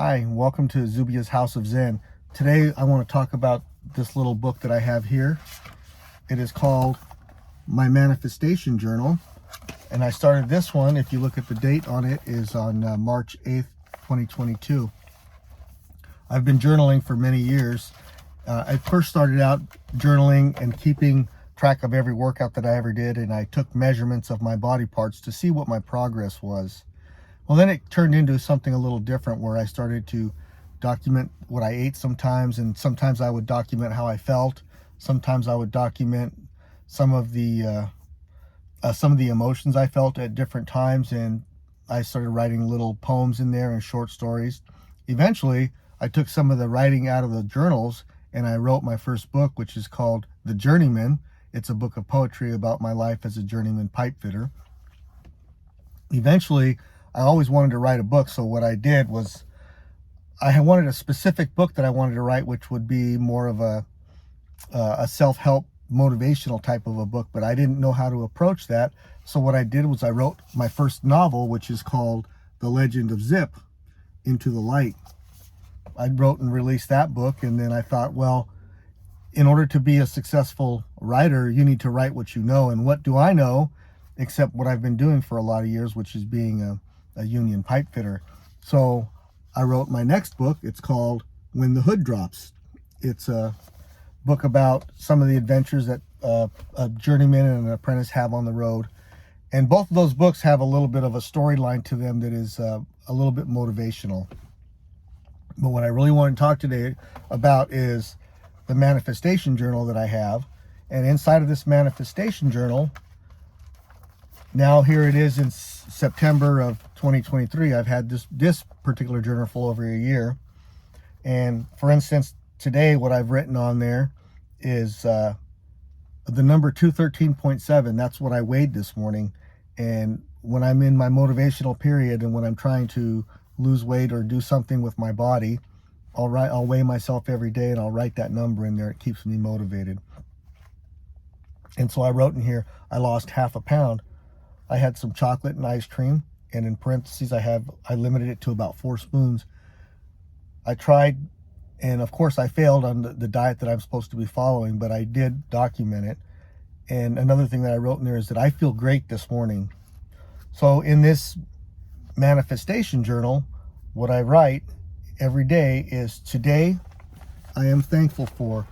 Hi, welcome to Zubia's House of Zen. Today I want to talk about this little book that I have here. It is called My Manifestation Journal. And I started this one, if you look at the date on it, is on March 8th, 2022. I've been journaling for many years. I first started out journaling and keeping track of every workout that I ever did, and I took measurements of my body parts to see what my progress was. Well, then it turned into something a little different where I started to document what I ate sometimes, and sometimes I would document how I felt. Sometimes I would document some of the emotions I felt at different times, and I started writing little poems in there and short stories. Eventually, I took some of the writing out of the journals and I wrote my first book, which is called The Journeyman. It's a book of poetry about my life as a journeyman pipe fitter. Eventually, I always wanted to write a book, so what I did was I wanted a specific book that I wanted to write, which would be more of a self-help motivational type of a book, but I didn't know how to approach that. So what I did was I wrote my first novel, which is called The Legend of Zip, Into the Light. I wrote and released that book, and then I thought, well, in order to be a successful writer, you need to write what you know. And what do I know except what I've been doing for a lot of years, which is being a union pipe fitter. So I wrote my next book. It's called When the Hood Drops. It's a book about some of the adventures that a journeyman and an apprentice have on the road. And both of those books have a little bit of a storyline to them that is a little bit motivational. But what I really want to talk today about is the manifestation journal that I have. And inside of this manifestation journal, now here it is in September of 2023. I've had this particular journal for over a year. And for instance, today what I've written on there is the number 213.7. That's what I weighed this morning. And when I'm in my motivational period and when I'm trying to lose weight or do something with my body, I'll weigh myself every day and I'll write that number in there. It keeps me motivated. And so I wrote in here, I lost half a pound. I had some chocolate and ice cream, and in parentheses I limited it to about 4 spoons. I tried, and of course I failed on the diet that I'm supposed to be following, but I did document it. And another thing that I wrote in there is that I feel great this morning. So in this manifestation journal, what I write every day is, today I am thankful for.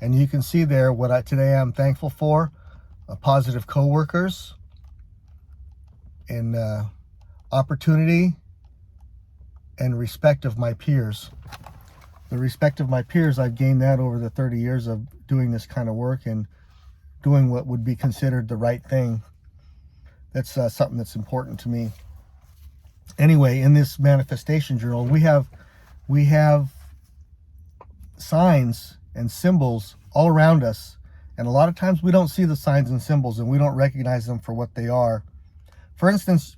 And you can see there what today I'm thankful for: positive coworkers, and opportunity, and respect of my peers. The respect of my peers, I've gained that over the 30 years of doing this kind of work and doing what would be considered the right thing. That's something that's important to me. Anyway, in this manifestation journal, we have signs and symbols all around us. And a lot of times we don't see the signs and symbols and we don't recognize them for what they are. For instance,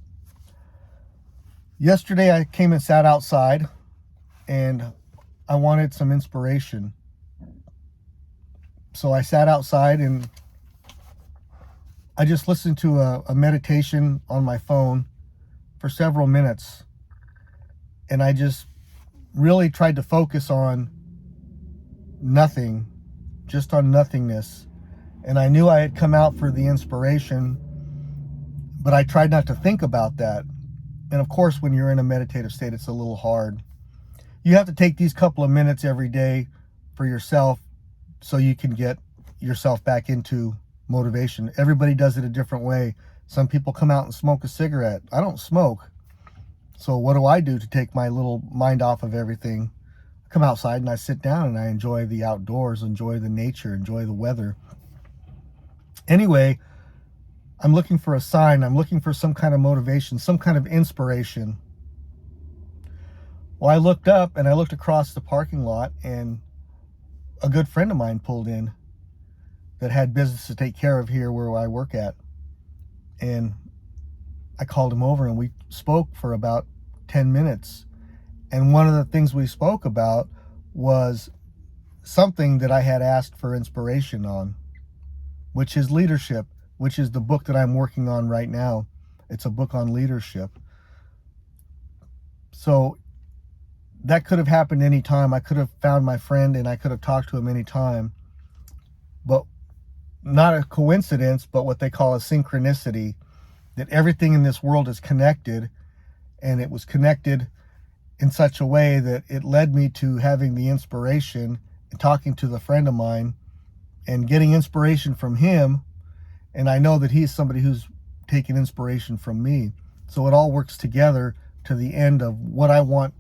yesterday I came and sat outside and I wanted some inspiration. So I sat outside and I just listened to a meditation on my phone for several minutes. And I just really tried to focus on nothing, just on nothingness. And I knew I had come out for the inspiration, but I tried not to think about that. And of course, when you're in a meditative state, it's a little hard. You have to take these couple of minutes every day for yourself so you can get yourself back into motivation. Everybody does it a different way. Some people come out and smoke a cigarette. I don't smoke. So what do I do to take my little mind off of everything? I come outside and I sit down and I enjoy the outdoors, enjoy the nature, enjoy the weather. Anyway, I'm looking for a sign. I'm looking for some kind of motivation, some kind of inspiration. Well, I looked up and I looked across the parking lot, and a good friend of mine pulled in that had business to take care of here where I work at. And I called him over and we spoke for about 10 minutes. And one of the things we spoke about was something that I had asked for inspiration on, which is leadership, which is the book that I'm working on right now. It's a book on leadership. So that could have happened any time. I could have found my friend and I could have talked to him any time. But not a coincidence, but what they call a synchronicity, that everything in this world is connected, and it was connected in such a way that it led me to having the inspiration and talking to the friend of mine and getting inspiration from him. And I know that he's somebody who's taken inspiration from me. So it all works together to the end of what I want,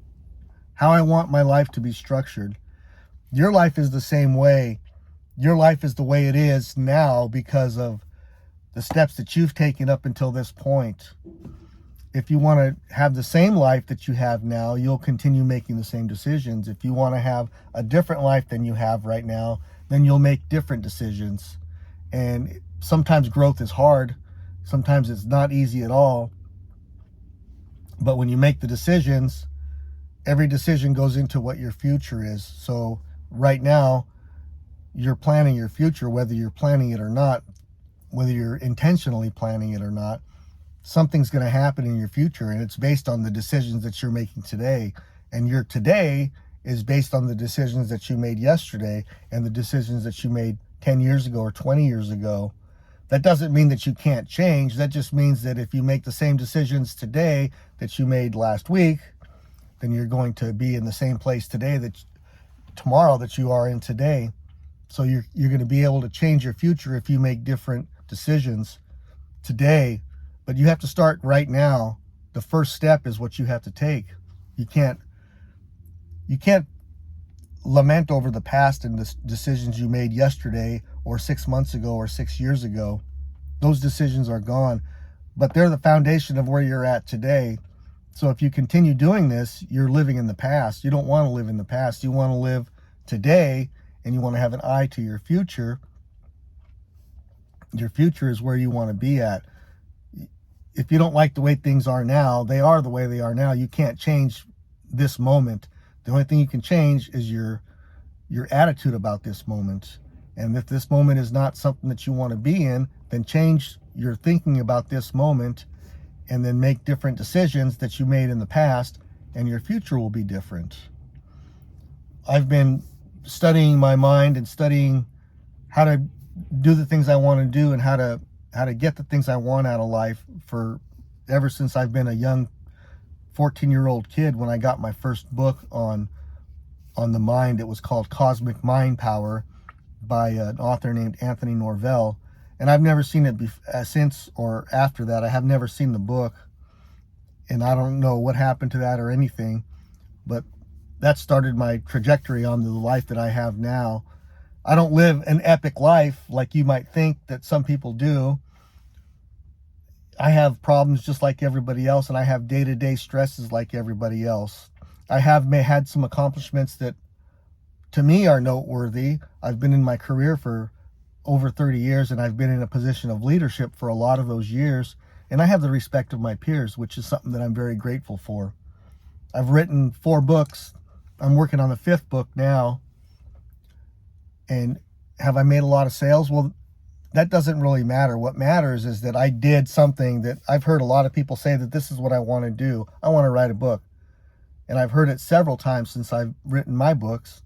how I want my life to be structured. Your life is the same way. Your life is the way it is now because of the steps that you've taken up until this point. If you want to have the same life that you have now, you'll continue making the same decisions. If you want to have a different life than you have right now, then you'll make different decisions. And sometimes growth is hard. Sometimes it's not easy at all. But when you make the decisions, every decision goes into what your future is. So right now, you're planning your future, whether you're planning it or not, whether you're intentionally planning it or not. Something's going to happen in your future, and it's based on the decisions that you're making today. And your today is based on the decisions that you made yesterday and the decisions that you made 10 years ago or 20 years ago. That doesn't mean that you can't change. That just means that if you make the same decisions today that you made last week, then you're going to be in the same place today tomorrow that you are in today. So you're going to be able to change your future if you make different decisions today. But you have to start right now. The first step is what you have to take. You can't lament over the past and the decisions you made yesterday or 6 months ago or 6 years ago. Those decisions are gone, but they're the foundation of where you're at today. So if you continue doing this, you're living in the past. You don't want to live in the past. You want to live today, and you want to have an eye to your future. Your future is where you want to be at. If you don't like the way things are now, they are the way they are now. You can't change this moment. The only thing you can change is your attitude about this moment. And if this moment is not something that you want to be in, then change your thinking about this moment and then make different decisions that you made in the past, and your future will be different. I've been studying my mind and studying how to do the things I want to do and how to get the things I want out of life for ever since I've been a young 14-year-old kid. When I got my first book on the mind, it was called Cosmic Mind Power by an author named Anthony Norvell. And I've never seen it since or after that. I have never seen the book, and I don't know what happened to that or anything, but that started my trajectory on the life that I have now. I don't live an epic life like you might think that some people do. I have problems just like everybody else, and I have day-to-day stresses like everybody else. I have had some accomplishments that to me are noteworthy. I've been in my career for over 30 years, and I've been in a position of leadership for a lot of those years, and I have the respect of my peers, which is something that I'm very grateful for. I've written 4 books. I'm working on the 5th book now. And have I made a lot of sales? Well, that doesn't really matter. What matters is that I did something that I've heard a lot of people say that this is what I want to do. I want to write a book. And I've heard it several times since I've written my books.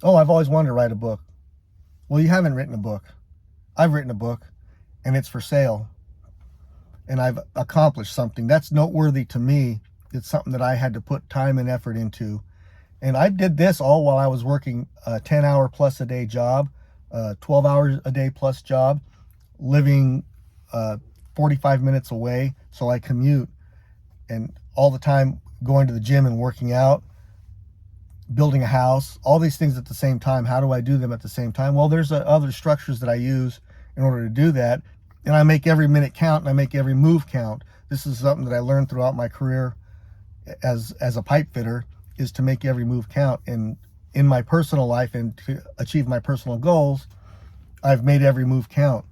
Oh, I've always wanted to write a book. Well, you haven't written a book. I've written a book, and it's for sale. And I've accomplished something. That's noteworthy to me. It's something that I had to put time and effort into. And I did this all while I was working a 10-hour plus a day job, 12 hours a day plus job, living 45 minutes away. So I commute, and all the time going to the gym and working out, building a house, all these things at the same time. How do I do them at the same time? Well, there's other structures that I use in order to do that. And I make every minute count, and I make every move count. This is something that I learned throughout my career as a pipe fitter, is to make every move count. And in my personal life and to achieve my personal goals, I've made every move count.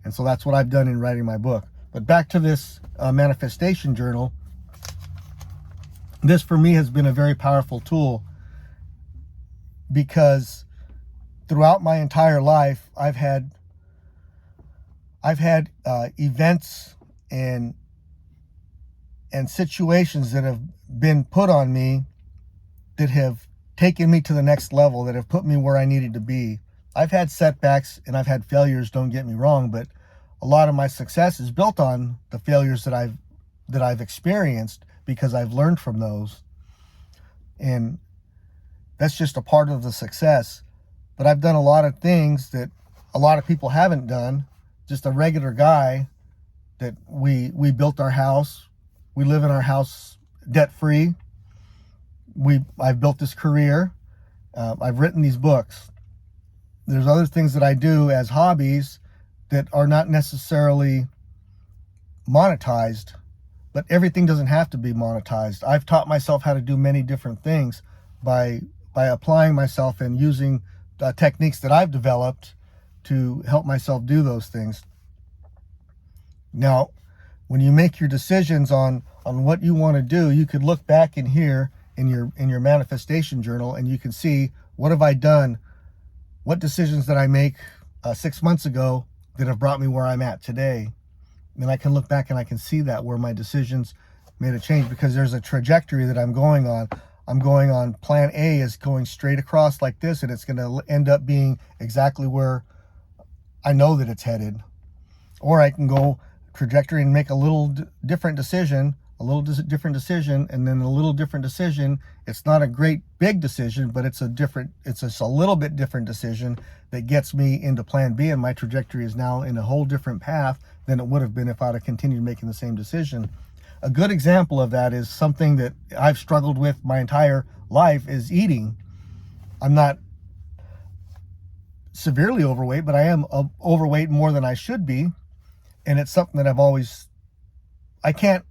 And so that's what I've done in writing my book. But back to this manifestation journal. This for me has been a very powerful tool, because throughout my entire life, I've had events and situations that have been put on me that have taken me to the next level, that have put me where I needed to be. I've had setbacks and I've had failures, don't get me wrong, but a lot of my success is built on the failures that I've experienced, because I've learned from those. And that's just a part of the success. But I've done a lot of things that a lot of people haven't done. Just a regular guy, that we built our house. We live in our house debt free. I've built this career. I've written these books. There's other things that I do as hobbies that are not necessarily monetized, but everything doesn't have to be monetized. I've taught myself how to do many different things by applying myself and using techniques that I've developed to help myself do those things. Now, when you make your decisions on what you want to do, you could look back in here in your manifestation journal, and you can see, what have I done? What decisions did I make 6 months ago that have brought me where I'm at today? And I can look back and I can see that, where my decisions made a change, because there's a trajectory that I'm going on. I'm going on, plan A is going straight across like this, and it's going to end up being exactly where I know that it's headed. Or I can go trajectory and make a little different decision, and then a little different decision. It's not a great big decision, but it's just a little bit different decision that gets me into plan B, and my trajectory is now in a whole different path than it would have been if I'd have continued making the same decision. A good example of that is something that I've struggled with my entire life, is eating. I'm not severely overweight, but I am overweight more than I should be. And it's something that I can't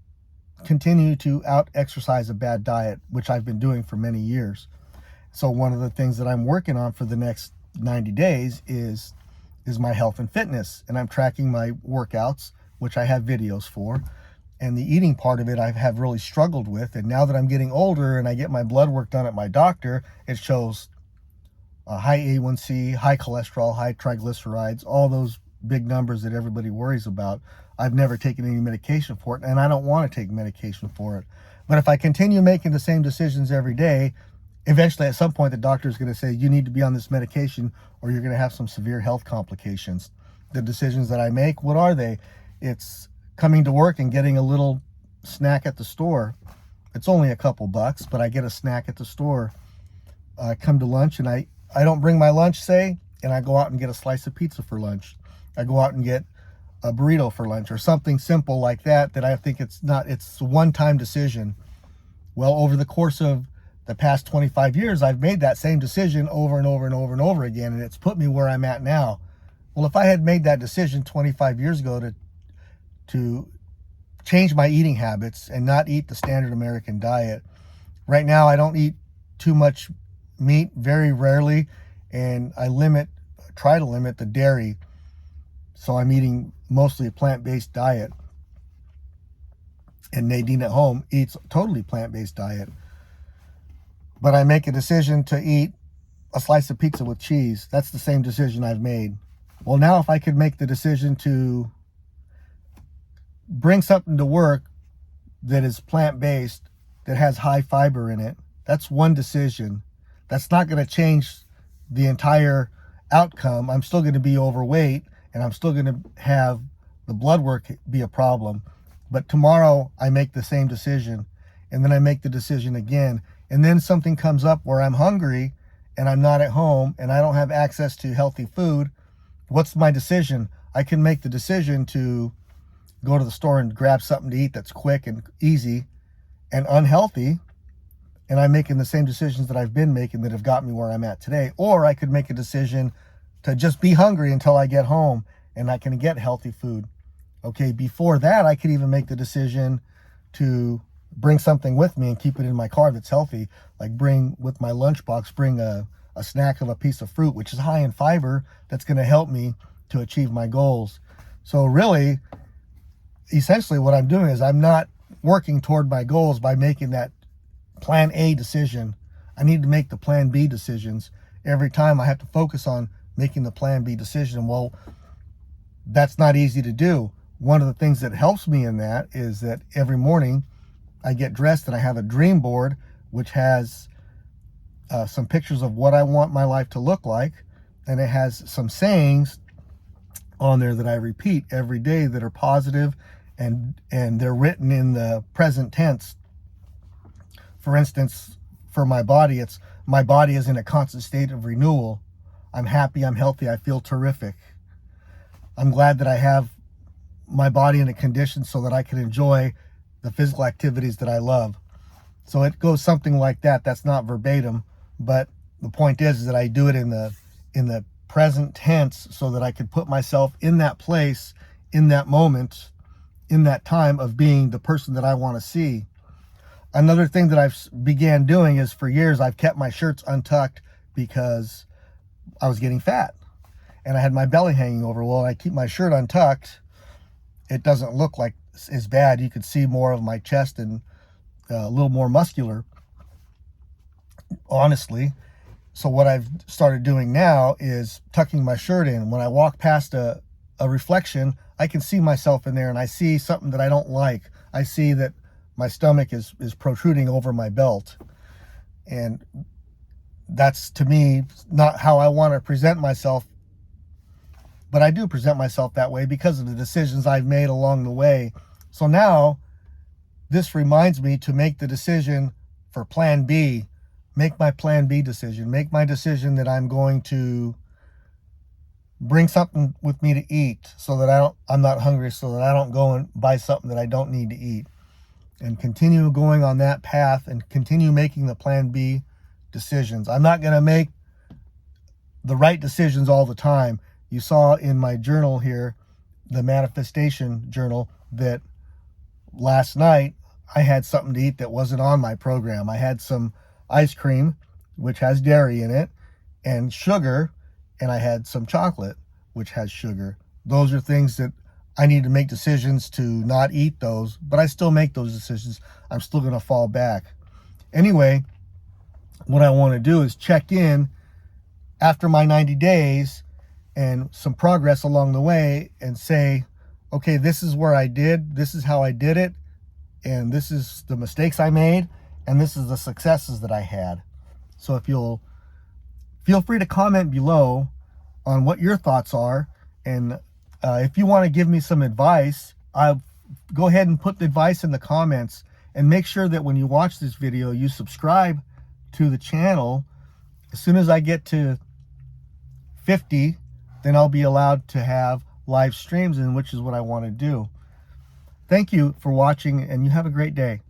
continue to out-exercise a bad diet, which I've been doing for many years. So one of the things that I'm working on for the next 90 days is my health and fitness. And I'm tracking my workouts, which I have videos for. And the eating part of it I have really struggled with. And now that I'm getting older and I get my blood work done at my doctor, it shows high A1C, high cholesterol, high triglycerides, all those big numbers that everybody worries about. I've never taken any medication for it, and I don't want to take medication for it. But if I continue making the same decisions every day, eventually at some point the doctor is going to say, you need to be on this medication or you're going to have some severe health complications. The decisions that I make, what are they? It's coming to work and getting a little snack at the store. It's only a couple bucks, but I get a snack at the store. I come to lunch and I don't bring my lunch, say, and I go out and get a slice of pizza for lunch. I go out and get a burrito for lunch, or something simple like that, that I think it's a one-time decision. Well, over the course of the past 25 years, I've made that same decision over and over and over and over again, and it's put me where I'm at now. Well, if I had made that decision 25 years ago to change my eating habits and not eat the standard American diet, right now I don't eat too much meat, very rarely, and I try to limit the dairy. So I'm eating mostly a plant-based diet. And Nadine at home eats a totally plant-based diet. But I make a decision to eat a slice of pizza with cheese. That's the same decision I've made. Well, now if I could make the decision to bring something to work that is plant-based, that has high fiber in it, that's one decision. That's not going to change the entire outcome. I'm still going to be overweight, and I'm still going to have the blood work be a problem. But tomorrow I make the same decision, and then I make the decision again, and then something comes up where I'm hungry and I'm not at home and I don't have access to healthy food. What's my decision? I can make the decision to go to the store and grab something to eat that's quick and easy and unhealthy, and I'm making the same decisions that I've been making that have got me where I'm at today. Or I could make a decision to just be hungry until I get home and I can get healthy food. Okay, before that, I could even make the decision to bring something with me and keep it in my car that's healthy. Like bring with my lunchbox, bring a snack of a piece of fruit, which is high in fiber, that's going to help me to achieve my goals. So really, essentially what I'm doing is I'm not working toward my goals by making that plan A decision. I need to make the plan B decisions. Every time I have to focus on making the plan B decision. Well, that's not easy to do. One of the things that helps me in that is that every morning I get dressed and I have a dream board, which has some pictures of what I want my life to look like, and it has some sayings on there that I repeat every day that are positive, and they're written in the present tense. For instance, for my body, it's my body is in a constant state of renewal. I'm happy, I'm healthy, I feel terrific. I'm glad that I have my body in a condition so that I can enjoy the physical activities that I love. So it goes something like that. That's not verbatim, but the point is that I do it in the present tense so that I could put myself in that place, in that moment, in that time of being the person that I want to see. Another thing that I've began doing is, for years I've kept my shirts untucked because I was getting fat and I had my belly hanging over. Well, I keep my shirt untucked. It doesn't look like as bad. You could see more of my chest and a little more muscular, honestly. So what I've started doing now is tucking my shirt in. When I walk past a reflection, I can see myself in there, and I see something that I don't like. I see that my stomach is protruding over my belt. And that's, to me, not how I want to present myself. But I do present myself that way because of the decisions I've made along the way. So now, this reminds me to make the decision for plan B. Make my plan B decision. Make my decision that I'm going to bring something with me to eat so that I'm not hungry, so that I don't go and buy something that I don't need to eat. And continue going on that path and continue making the plan B decisions. I'm not going to make the right decisions all the time. You saw in my journal here, the manifestation journal, that last night I had something to eat that wasn't on my program. I had some ice cream, which has dairy in it, and sugar, and I had some chocolate, which has sugar. Those are things that I need to make decisions to not eat those, but I still make those decisions. I'm still going to fall back. Anyway, what I want to do is check in after my 90 days and some progress along the way and say, okay, this is where I did, this is how I did it, and this is the mistakes I made, and this is the successes that I had. So if you'll feel free to comment below on what your thoughts are, and if you want to give me some advice, I'll go ahead and put the advice in the comments, and make sure that when you watch this video, you subscribe to the channel. As soon as I get to 50, then I'll be allowed to have live streams, and which is what I want to do. Thank you for watching, and you have a great day.